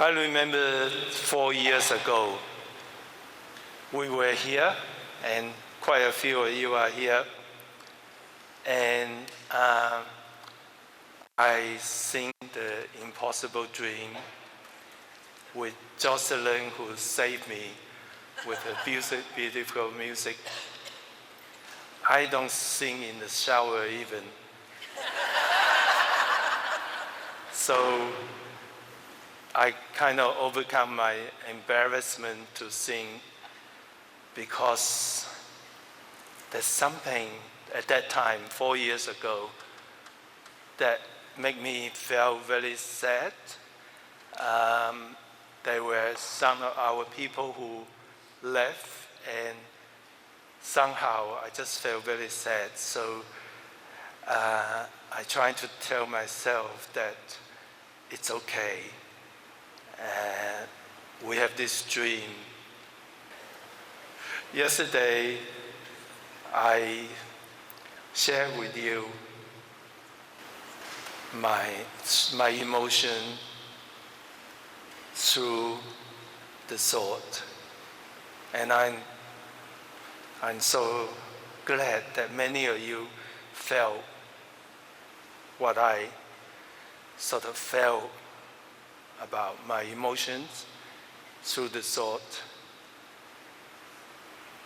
I remember 4 years ago, we were here, and quite a few of you are here, and I sing the Impossible Dream with Jocelyn, who saved me with her beautiful music. I don't sing in the shower even. So I kind of overcome my embarrassment to sing because there's something at that time, 4 years ago, that made me feel very sad. There were some of our people who left, and somehow I just felt very sad. So I tried to tell myself that it's okay. We have this dream. Yesterday, I shared with you my emotion through the thought. And I'm so glad that many of you felt what I sort of felt about my emotions through the thought.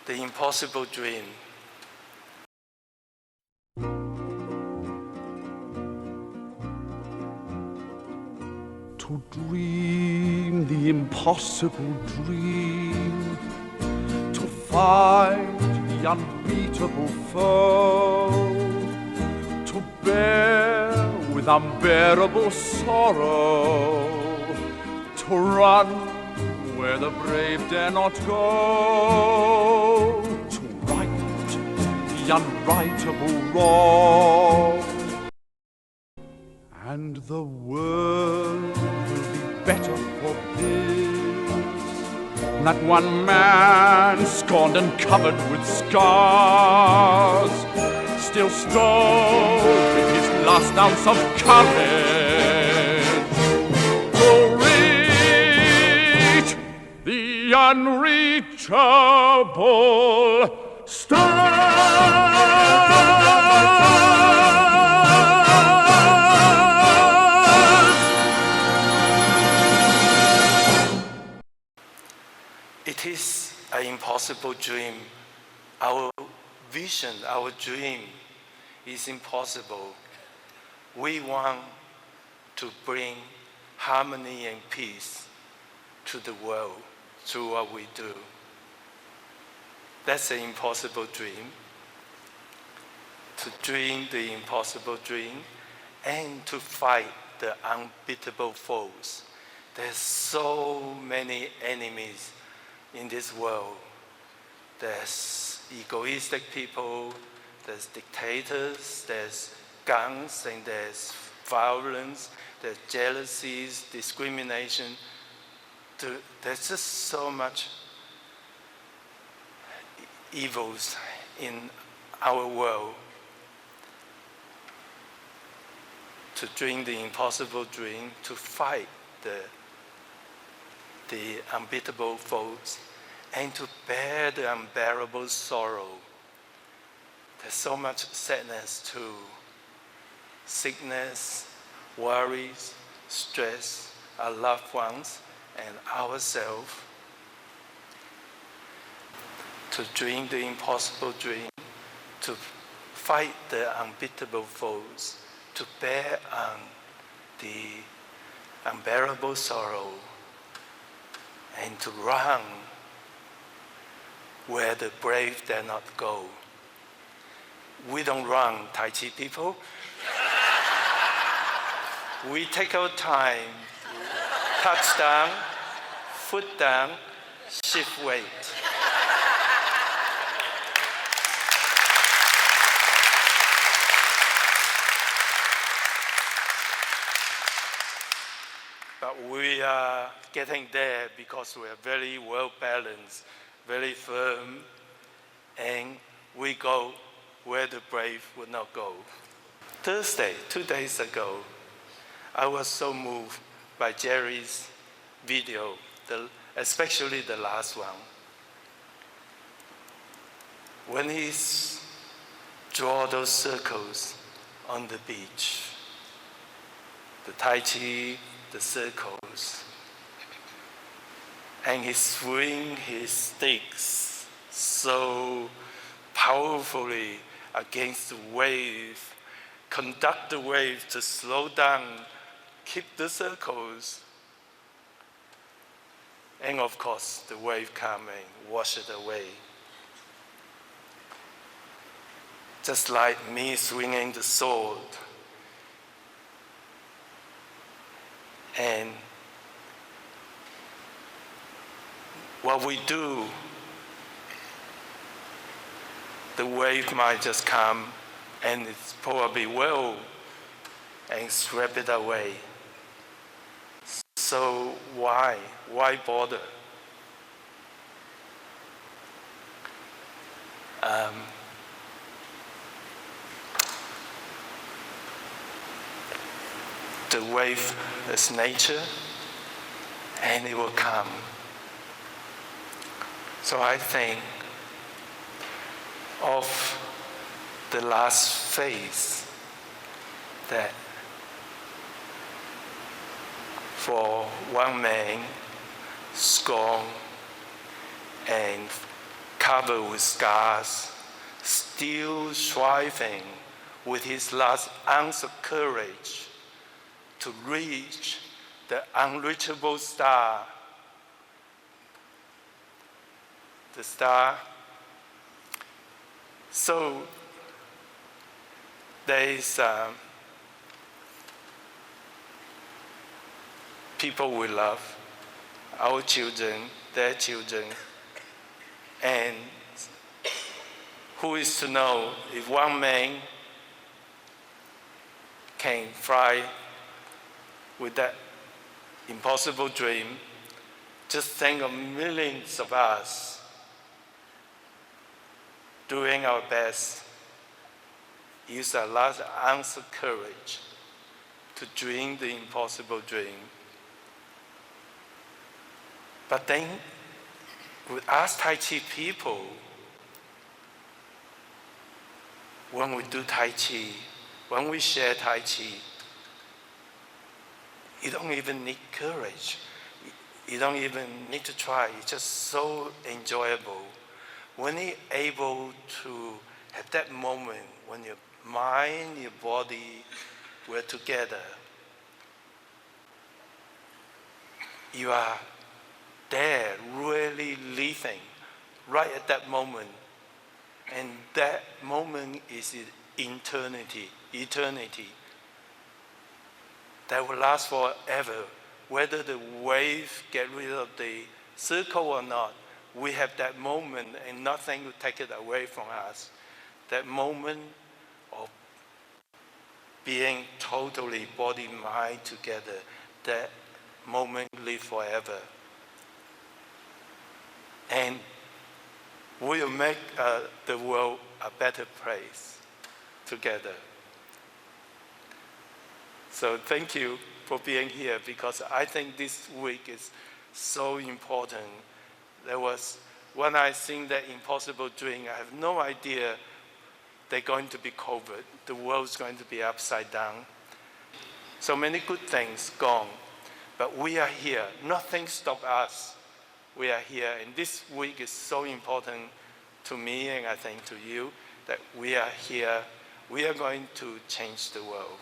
The impossible dream. To dream the impossible dream, to fight the unbeatable foe, to bear with unbearable sorrow, to run where the brave dare not go, to right the unrightable wrong, and the world will be better for this. That one man, scorned and covered with scars, still strong with his last ounce of courage to reach the unreachable stars. It is an impossible dream. Our vision, our dream is impossible. We want to bring harmony and peace to the world through what we do. That's an impossible dream. To dream the impossible dream and to fight the unbeatable foes. There's so many enemies in this world. There's egoistic people, there's dictators, there's guns, and there's violence, there's jealousies, discrimination. There's just so much evils in our world. To dream the impossible dream, to fight the unbeatable foes, and to bear the unbearable sorrow. There's so much sadness too. Sickness, worries, stress, our loved ones, and ourselves. To dream the impossible dream, to fight the unbeatable foes, to bear the unbearable sorrow, and to run where the brave dare not go. We don't run, Tai Chi people. We take our time, touch down, foot down, shift weight. But we are getting there because we are very well balanced, very firm, and we go where the brave would not go. Thursday, 2 days ago, I was so moved by Jerry's video, especially the last one. When he draw those circles on the beach, the Tai Chi, the circles, and he swing his sticks so powerfully against the wave, conduct the wave to slow down, keep the circles. And of course, the wave come and wash it away. Just like me swinging the sword. And what we do, the wave might just come and it's probably will and sweep it away. So why bother? The wave is nature, and it will come. So I think of the last phase that for one man scorned and covered with scars, still striving with his last ounce of courage to reach the unreachable star. The star. So there is people we love, our children, their children, and who is to know if one man can fly with that impossible dream, just think of millions of us doing our best, use our last ounce of courage to dream the impossible dream. But then, with us Tai Chi people, when we do Tai Chi, when we share Tai Chi, you don't even need courage. You don't even need to try. It's just so enjoyable. When you're able to have that moment when your mind, your body were together, you are there really living right at that moment. And that moment is eternity. That will last forever. Whether the wave get rid of the circle or not, we have that moment and nothing will take it away from us. That moment of being totally body, mind together, that moment live forever. And we'll make the world a better place together. So thank you for being here, because I think this week is so important. When I sing that impossible dream, I have no idea they're going to be COVID. The world's going to be upside down. So many good things gone, but we are here. Nothing stopped us. We are here, and this week is so important to me, and I think to you, that we are here. We are going to change the world.